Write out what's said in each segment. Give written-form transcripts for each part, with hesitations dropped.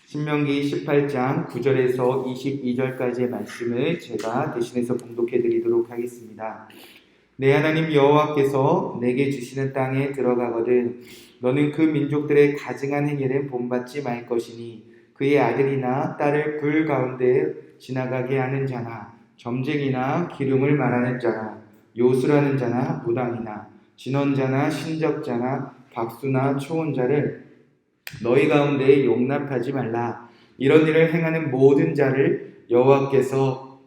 신명기 18장 9절에서 22절까지의 말씀을 제가 대신해서 봉독해 드리도록 하겠습니다. 내 하나님 여호와께서 내게 주시는 땅에 들어가거든 너는 그 민족들의 가증한 행위를 본받지 말 것이니 그의 아들이나 딸을 불 가운데 지나가게 하는 자나 점쟁이나 기륭을 말하는 자나 요술하는 자나 무당이나 진언자나 신접자나 박수나 초혼자를 너희 가운데 용납하지 말라. 이런 일을 행하는 모든 자를 여호와께서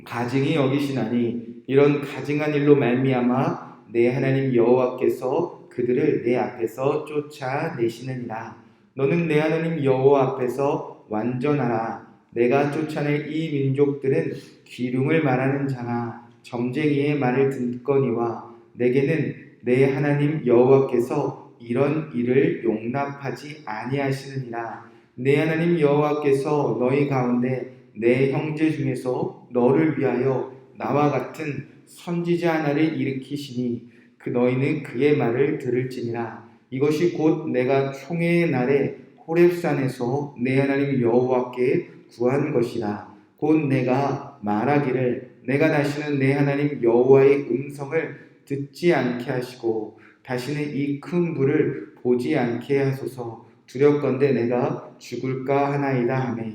가증히 여기시나니 이런 가증한 일로 말미암아 내 하나님 여호와께서 그들을 내 앞에서 쫓아내시느니라. 너는 내 하나님 여호와 앞에서 완전하라. 내가 쫓아낼 이 민족들은 기륭을 말하는 자나 점쟁이의 말을 듣거니와 내게는 내 하나님 여호와께서 이런 일을 용납하지 아니하시느니라. 내 하나님 여호와께서 너희 가운데 내 형제 중에서 너를 위하여 나와 같은 선지자 하나를 일으키시니 그 너희는 그의 말을 들을지니라. 이것이 곧 내가 총회의 날에 호렙산에서 내 하나님 여호와께 구한 것이라. 곧 내가 말하기를 내가 다시는 내 하나님 여호와의 음성을 듣지 않게 하시고 다시는 이 큰 불을 보지 않게 하소서. 두렵건대 내가 죽을까 하나이다 하매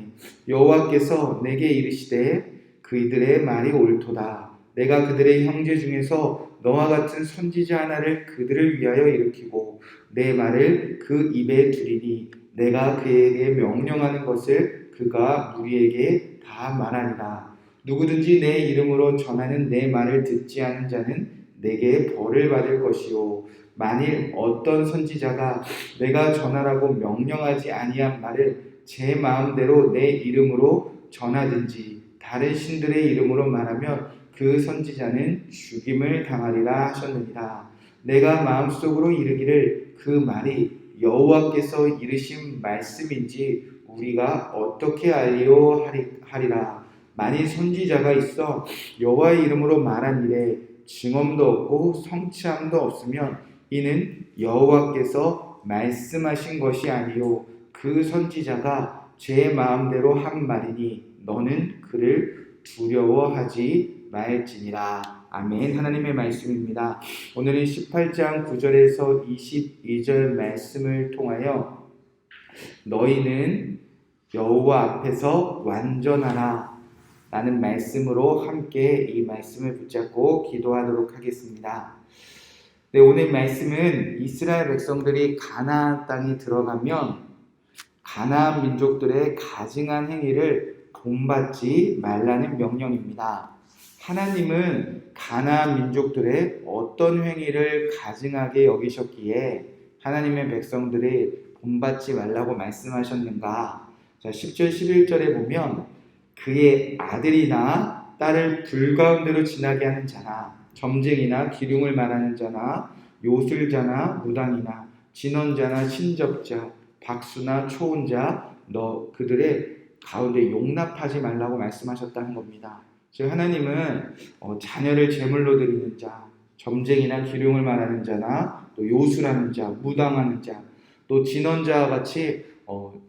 여호와께서 내게 이르시되 그들의 말이 옳도다. 내가 그들의 형제 중에서 너와 같은 선지자 하나를 그들을 위하여 일으키고 내 말을 그 입에 두리니 내가 그에게 명령하는 것을 그가 무리에게 다 말하리라. 누구든지 내 이름으로 전하는 내 말을 듣지 않은 자는 내게 벌을 받을 것이요 만일 어떤 선지자가 내가 전하라고 명령하지 아니한 말을 제 마음대로 내 이름으로 전하든지 다른 신들의 이름으로 말하면 그 선지자는 죽임을 당하리라 하셨느니라. 내가 마음속으로 이르기를 그 말이 여호와께서 이르신 말씀인지 우리가 어떻게 알리오 하리라. 만일 선지자가 있어 여호와의 이름으로 말한 일에 증언도 없고 성취함도 없으면 이는 여호와께서 말씀하신 것이 아니요 그 선지자가 제 마음대로 한 말이니 너는 그를 두려워하지 말지니라. 아멘. 하나님의 말씀입니다. 오늘은 18장 9절에서 22절 말씀을 통하여 너희는 여호와 앞에서 완전하라 라는 말씀으로 함께 이 말씀을 붙잡고 기도하도록 하겠습니다. 네, 오늘 말씀은 이스라엘 백성들이 가나안 땅에 들어가면 가나안 민족들의 가증한 행위를 본받지 말라는 명령입니다. 하나님은 가나안 민족들의 어떤 행위를 가증하게 여기셨기에 하나님의 백성들이 본받지 말라고 말씀하셨는가? 자, 10절 11절에 보면 그의 아들이나 딸을 불 가운데로 지나게 하는 자나 점쟁이나 기륭을 말하는 자나 요술자나 무당이나 진언자나 신접자 박수나 초혼자 너 그들의 가운데 용납하지 말라고 말씀하셨다는 겁니다. 즉 하나님은 자녀를 제물로 드리는 자 점쟁이나 기륭을 말하는 자나 또 요술하는 자 무당하는 자 또 진언자와 같이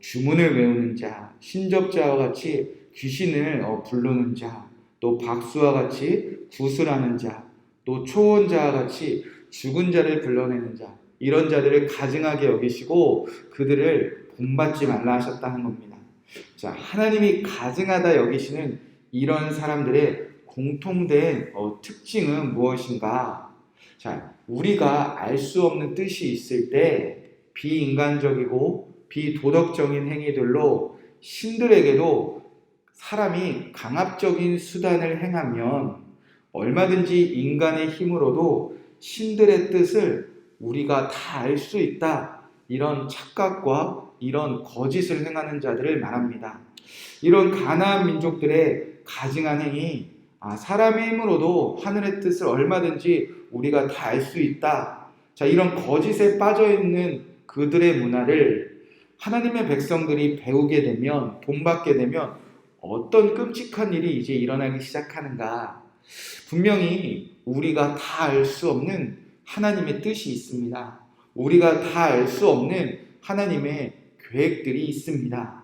주문을 외우는 자 신접자와 같이 귀신을 부르는 자 또 박수와 같이 구슬하는 자 또 초혼자와 같이 죽은 자를 불러내는 자 이런 자들을 가증하게 여기시고 그들을 본받지 말라 하셨다는 겁니다. 자, 하나님이 가증하다 여기시는 이런 사람들의 공통된 특징은 무엇인가? 자, 우리가 알 수 없는 뜻이 있을 때 비인간적이고 비도덕적인 행위들로 신들에게도 사람이 강압적인 수단을 행하면 얼마든지 인간의 힘으로도 신들의 뜻을 우리가 다 알 수 있다. 이런 착각과 이런 거짓을 행하는 자들을 말합니다. 이런 가나안 민족들의 가증한 행위, 사람의 힘으로도 하늘의 뜻을 얼마든지 우리가 다 알 수 있다. 자, 이런 거짓에 빠져있는 그들의 문화를 하나님의 백성들이 배우게 되면, 본받게 되면 어떤 끔찍한 일이 이제 일어나기 시작하는가? 분명히 우리가 다 알 수 없는 하나님의 뜻이 있습니다. 우리가 다 알 수 없는 하나님의 계획들이 있습니다.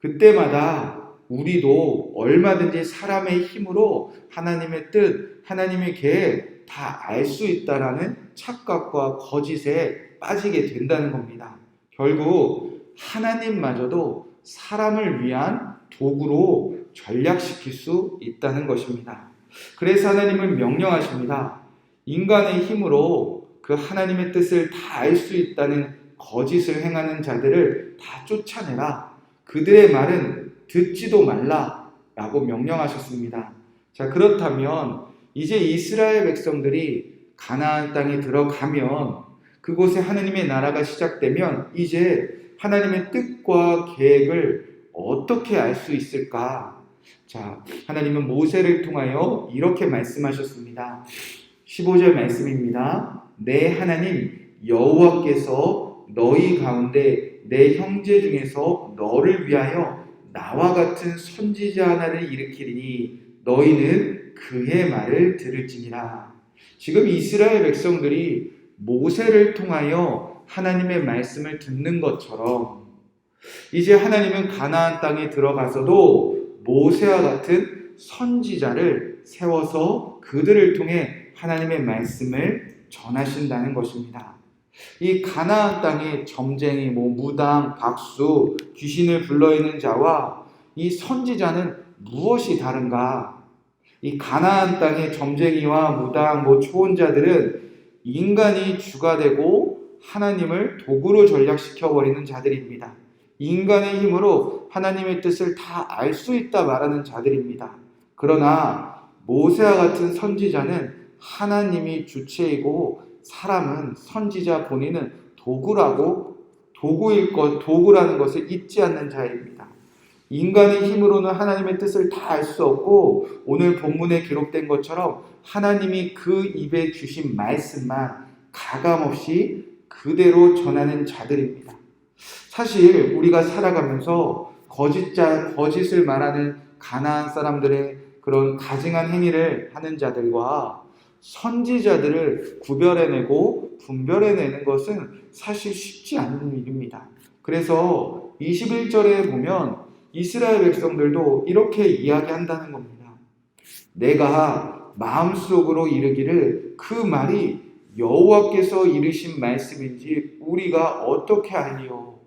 그때마다 우리도 얼마든지 사람의 힘으로 하나님의 뜻, 하나님의 계획 다 알 수 있다라는 착각과 거짓에 빠지게 된다는 겁니다. 결국 하나님마저도 사람을 위한 도구로 전략시킬 수 있다는 것입니다. 그래서 하나님은 명령하십니다. 인간의 힘으로 그 하나님의 뜻을 다 알 수 있다는 거짓을 행하는 자들을 다 쫓아내라. 그들의 말은 듣지도 말라 라고 명령하셨습니다. 자, 그렇다면 이제 이스라엘 백성들이 가나안 땅에 들어가면, 그곳에 하나님의 나라가 시작되면 이제 하나님의 뜻과 계획을 어떻게 알 수 있을까? 자, 하나님은 모세를 통하여 이렇게 말씀하셨습니다. 15절 말씀입니다. 내 하나님 여호와께서 너희 가운데 내 형제 중에서 너를 위하여 나와 같은 선지자 하나를 일으키리니 너희는 그의 말을 들을지니라. 지금 이스라엘 백성들이 모세를 통하여 하나님의 말씀을 듣는 것처럼 이제 하나님은 가나안 땅에 들어가서도 모세와 같은 선지자를 세워서 그들을 통해 하나님의 말씀을 전하신다는 것입니다. 이 가나안 땅의 점쟁이, 무당, 박수, 귀신을 불러있는 자와 이 선지자는 무엇이 다른가? 이 가나안 땅의 점쟁이와 무당, 초혼자들은 인간이 주가 되고 하나님을 도구로 전략시켜버리는 자들입니다. 인간의 힘으로 하나님의 뜻을 다 알 수 있다 말하는 자들입니다. 그러나 모세와 같은 선지자는 하나님이 주체이고 사람은, 선지자 본인은 도구라는 것을 잊지 않는 자입니다. 인간의 힘으로는 하나님의 뜻을 다 알 수 없고, 오늘 본문에 기록된 것처럼 하나님이 그 입에 주신 말씀만 가감없이 그대로 전하는 자들입니다. 사실 우리가 살아가면서 거짓을 말하는 가나안 사람들의 그런 가증한 행위를 하는 자들과 선지자들을 구별해내고 분별해내는 것은 사실 쉽지 않은 일입니다. 그래서 21절에 보면 이스라엘 백성들도 이렇게 이야기한다는 겁니다. 내가 마음속으로 이르기를 그 말이 여호와께서 이르신 말씀인지 우리가 어떻게 알리요?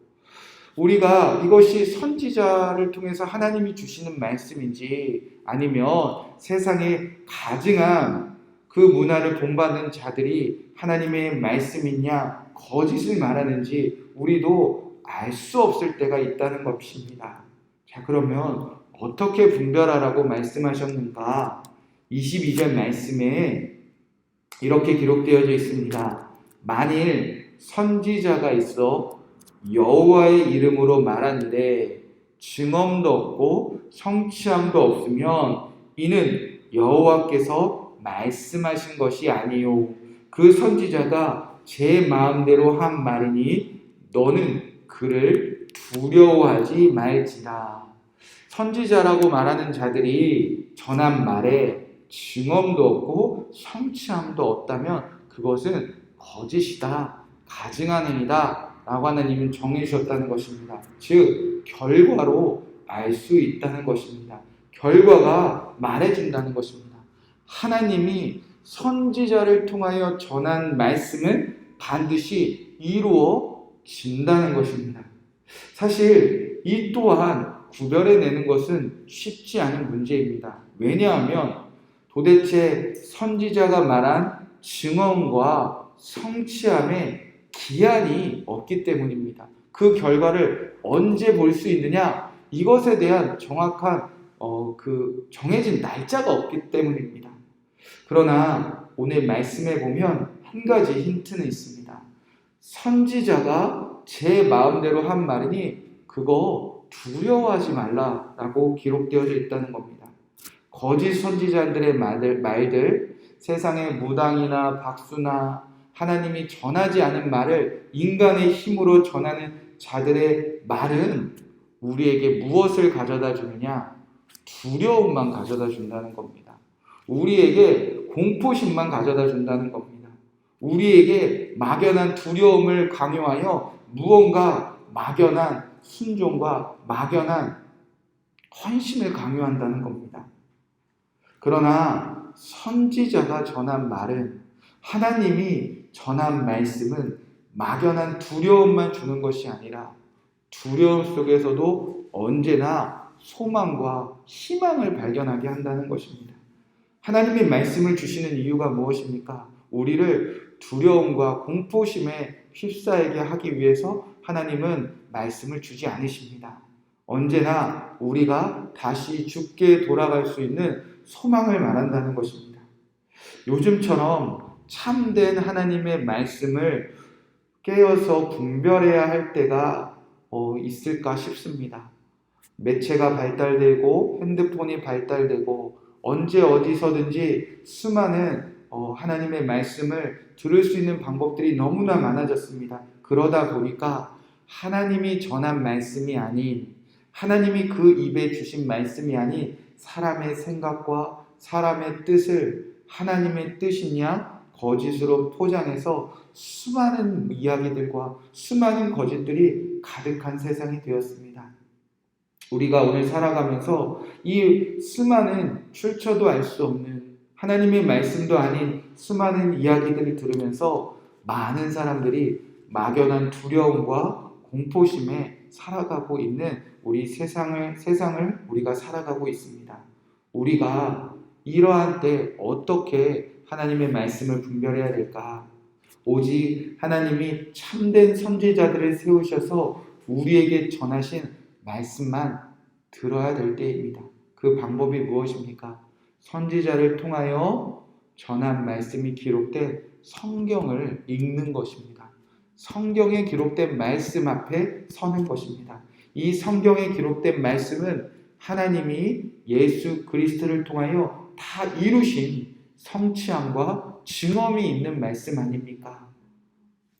우리가 이것이 선지자를 통해서 하나님이 주시는 말씀인지 아니면 세상에 가증한 그 문화를 본받는 자들이 하나님의 말씀이냐 거짓을 말하는지 우리도 알 수 없을 때가 있다는 것입니다. 자, 그러면 어떻게 분별하라고 말씀하셨는가? 22절 말씀에 이렇게 기록되어져 있습니다. 만일 선지자가 있어 여호와의 이름으로 말하는데 증언도 없고 성취함도 없으면 이는 여호와께서 말씀하신 것이 아니요 그 선지자가 제 마음대로 한 말이니 너는 그를 두려워하지 말지라. 선지자라고 말하는 자들이 전한 말에 증언도 없고 성취함도 없다면 그것은 거짓이다, 가증한 행위다 라고 하나님은 정해주셨다는 것입니다. 즉 결과로 알 수 있다는 것입니다. 결과가 말해준다는 것입니다. 하나님이 선지자를 통하여 전한 말씀은 반드시 이루어진다는 것입니다. 사실 이 또한 구별해내는 것은 쉽지 않은 문제입니다. 왜냐하면 도대체 선지자가 말한 증언과 성취함에 기한이 없기 때문입니다. 그 결과를 언제 볼 수 있느냐? 이것에 대한 정확한 정해진 날짜가 없기 때문입니다. 그러나 오늘 말씀에 보면 한 가지 힌트는 있습니다. 선지자가 제 마음대로 한 말이니 그거 두려워하지 말라라고 기록되어져 있다는 겁니다. 거짓 선지자들의 말들, 세상의 무당이나 박수나 하나님이 전하지 않은 말을 인간의 힘으로 전하는 자들의 말은 우리에게 무엇을 가져다 주느냐? 두려움만 가져다 준다는 겁니다. 우리에게 공포심만 가져다 준다는 겁니다. 우리에게 막연한 두려움을 강요하여 무언가 막연한 순종과 막연한 헌신을 강요한다는 겁니다. 그러나 선지자가 전한 말은, 하나님이 전한 말씀은 막연한 두려움만 주는 것이 아니라 두려움 속에서도 언제나 소망과 희망을 발견하게 한다는 것입니다. 하나님의 말씀을 주시는 이유가 무엇입니까? 우리를 두려움과 공포심에 휩싸이게 하기 위해서 하나님은 말씀을 주지 않으십니다. 언제나 우리가 다시 죽게 돌아갈 수 있는 소망을 말한다는 것입니다. 요즘처럼 참된 하나님의 말씀을 깨어서 분별해야 할 때가 있을까 싶습니다. 매체가 발달되고 핸드폰이 발달되고 언제 어디서든지 수많은 하나님의 말씀을 들을 수 있는 방법들이 너무나 많아졌습니다. 그러다 보니까 하나님이 전한 말씀이 아닌, 하나님이 그 입에 주신 말씀이 아닌 사람의 생각과 사람의 뜻을 하나님의 뜻이냐 거짓으로 포장해서 수많은 이야기들과 수많은 거짓들이 가득한 세상이 되었습니다. 우리가 오늘 살아가면서 이 수많은 출처도 알 수 없는 하나님의 말씀도 아닌 수많은 이야기들을 들으면서 많은 사람들이 막연한 두려움과 공포심에 살아가고 있는 우리 세상을 우리가 살아가고 있습니다. 우리가 이러한 때 어떻게 하나님의 말씀을 분별해야 될까? 오직 하나님이 참된 선지자들을 세우셔서 우리에게 전하신 말씀만 들어야 될 때입니다. 그 방법이 무엇입니까? 선지자를 통하여 전한 말씀이 기록된 성경을 읽는 것입니다. 성경에 기록된 말씀 앞에 서는 것입니다. 이 성경에 기록된 말씀은 하나님이 예수 그리스도를 통하여 다 이루신 성취함과 증언이 있는 말씀 아닙니까?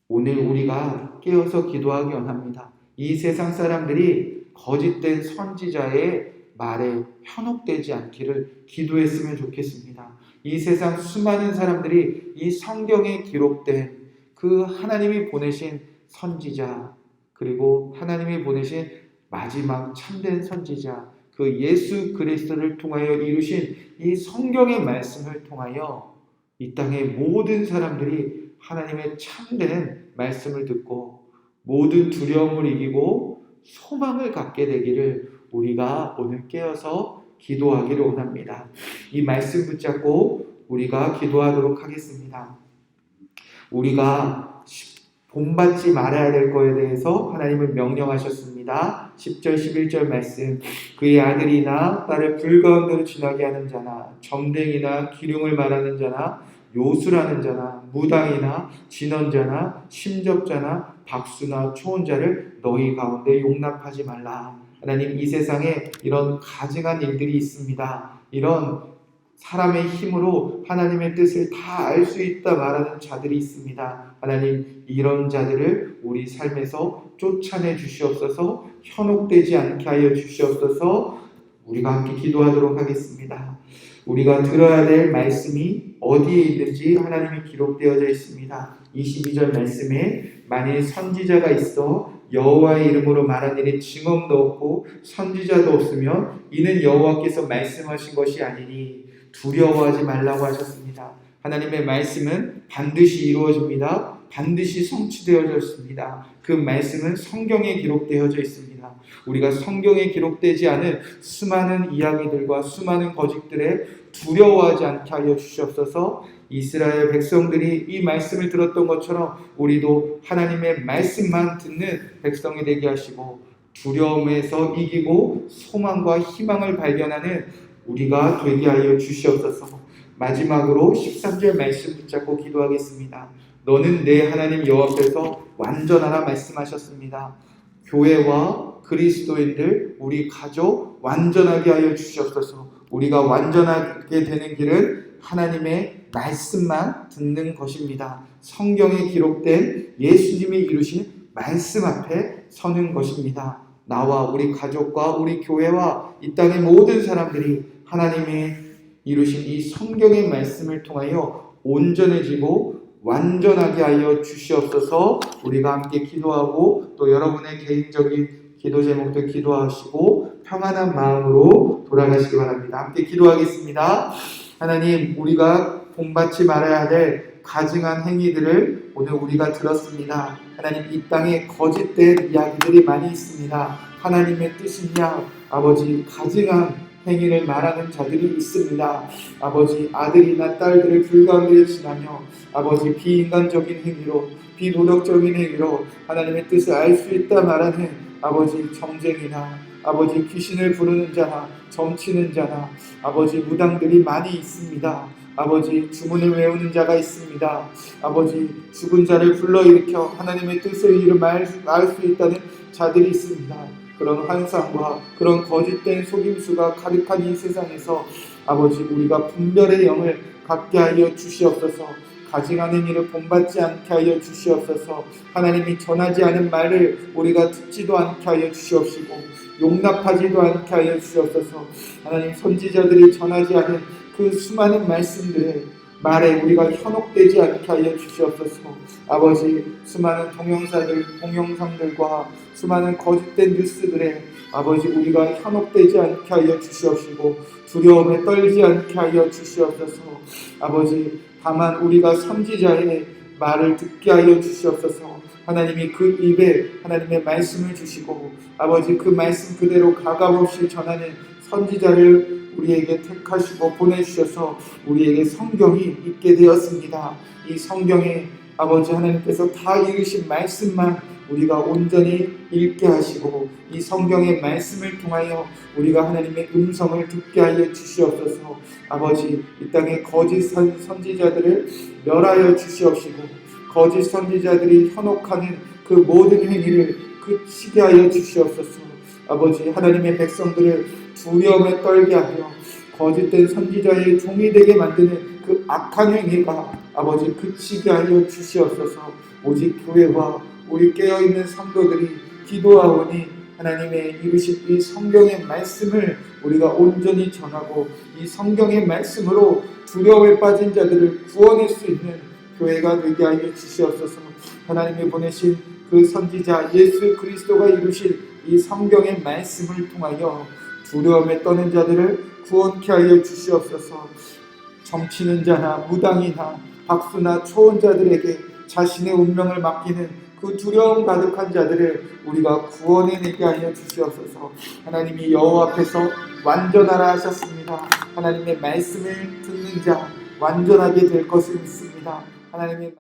오늘 우리가 깨어서 기도하기 원합니다. 이 세상 사람들이 거짓된 선지자의 말에 현혹되지 않기를 기도했으면 좋겠습니다. 이 세상 수많은 사람들이 이 성경에 기록된 그 하나님이 보내신 선지자, 그리고 하나님이 보내신 마지막 참된 선지자, 그 예수 그리스도를 통하여 이루신 이 성경의 말씀을 통하여 이 땅의 모든 사람들이 하나님의 참된 말씀을 듣고 모든 두려움을 이기고 소망을 갖게 되기를 우리가 오늘 깨어서 기도하기를 원합니다. 이 말씀 붙잡고 우리가 기도하도록 하겠습니다. 우리가 본받지 말아야 될 것에 대해서 하나님은 명령하셨습니다. 10절 11절 말씀, 그의 아들이나 딸을 불가운데로 지나게 하는 자나 점댕이나 기륭을 말하는 자나 요술하는 자나 무당이나 진언자나 심접자나 박수나 초혼자를 너희 가운데 용납하지 말라. 하나님, 이 세상에 이런 가증한 일들이 있습니다. 이런 사람의 힘으로 하나님의 뜻을 다 알 수 있다 말하는 자들이 있습니다. 하나님, 이런 자들을 우리 삶에서 쫓아내 주시옵소서. 현혹되지 않게 하여 주시옵소서. 우리가 함께 기도하도록 하겠습니다. 우리가 들어야 될 말씀이 어디에 있는지 하나님이 기록되어져 있습니다. 22절 말씀에 만일 선지자가 있어 여호와의 이름으로 말한 일에 증언도 없고 선지자도 없으면 이는 여호와께서 말씀하신 것이 아니니 두려워하지 말라고 하셨습니다. 하나님의 말씀은 반드시 이루어집니다. 반드시 성취되어져 있습니다. 그 말씀은 성경에 기록되어져 있습니다. 우리가 성경에 기록되지 않은 수많은 이야기들과 수많은 거짓들에 두려워하지 않게 하여 주시옵소서. 이스라엘 백성들이 이 말씀을 들었던 것처럼 우리도 하나님의 말씀만 듣는 백성이 되게 하시고 두려움에서 이기고 소망과 희망을 발견하는 우리가 되게 하여 주시옵소서. 마지막으로 13절 말씀 붙잡고 기도하겠습니다. 너는 내 하나님 여호와께서 완전하라 말씀하셨습니다. 교회와 그리스도인들, 우리 가족 완전하게 하여 주시옵소서. 우리가 완전하게 되는 길은 하나님의 말씀만 듣는 것입니다. 성경에 기록된 예수님이 이루신 말씀 앞에 서는 것입니다. 나와 우리 가족과 우리 교회와 이 땅의 모든 사람들이 하나님의 이루신 이 성경의 말씀을 통하여 온전해지고 완전하게 하여 주시옵소서. 우리가 함께 기도하고 또 여러분의 개인적인 기도 제목들 기도하시고 평안한 마음으로 돌아가시기 바랍니다. 함께 기도하겠습니다. 하나님, 우리가 본받지 말아야 될 가증한 행위들을 오늘 우리가 들었습니다. 하나님, 이 땅에 거짓된 이야기들이 많이 있습니다. 하나님의 뜻이냐, 아버지, 가증한 행위를 말하는 자들이 있습니다. 아버지, 아들이나 딸들을 불가운데 지나며 아버지, 비인간적인 행위로, 비도덕적인 행위로 하나님의 뜻을 알 수 있다 말하는 아버지, 정쟁이나 아버지, 귀신을 부르는 자나 점치는 자나 아버지, 무당들이 많이 있습니다. 아버지, 주문을 외우는 자가 있습니다. 아버지, 죽은 자를 불러일으켜 하나님의 뜻을 이름 알 수 있다는 자들이 있습니다. 그런 환상과 그런 거짓된 속임수가 가득한 이 세상에서 아버지, 우리가 분별의 영을 갖게 하여 주시옵소서. 가증하는 일을 본받지 않게 하여 주시옵소서. 하나님이 전하지 않은 말을 우리가 듣지도 않게 하여 주시옵시고 용납하지도 않게 하여 주시옵소서. 하나님, 선지자들이 전하지 않은 그 수많은 말씀들의 말에 우리가 현혹되지 않게 하여 주시옵소서. 아버지, 수많은 동영상들과 수많은 거짓된 뉴스들에 아버지, 우리가 현혹되지 않게 하여 주시옵시고 두려움에 떨지 않게 하여 주시옵소서. 아버지, 다만 우리가 선지자의 말을 듣게 하여 주시옵소서. 하나님이 그 입에 하나님의 말씀을 주시고 아버지, 그 말씀 그대로 가감없이 전하는 선지자를 우리에게 택하시고 보내주셔서 우리에게 성경이 있게 되었습니다. 이 성경에 아버지, 하나님께서 다 읽으신 말씀만 우리가 온전히 읽게 하시고 이 성경의 말씀을 통하여 우리가 하나님의 음성을 듣게 하여 주시옵소서. 아버지, 이 땅에 거짓 선지자들을 멸하여 주시옵시고 거짓 선지자들이 현혹하는 그 모든 행위를 그치게 하여 주시옵소서. 아버지, 하나님의 백성들을 두려움에 떨게 하여 거짓된 선지자의 종이 되게 만드는 그 악한 행위가 아버지 그치게 하여 주시옵소서. 오직 교회와 우리 깨어있는 성도들이 기도하오니 하나님의 이루신 이 성경의 말씀을 우리가 온전히 전하고 이 성경의 말씀으로 두려움에 빠진 자들을 구원할 수 있는 교회가 되게 하여 주시옵소서. 하나님이 보내신 그 선지자 예수 그리스도가 이루신 이 성경의 말씀을 통하여 두려움에 떠는 자들을 구원케 하여 주시옵소서. 점치는 자나 무당이나 박수나 초혼자들에게 자신의 운명을 맡기는 그 두려움 가득한 자들을 우리가 구원해내게 하여 주시옵소서. 하나님이 여호와 앞에서 완전하라 하셨습니다. 하나님의 말씀을 듣는 자 완전하게 될 것을 믿습니다. 하나님의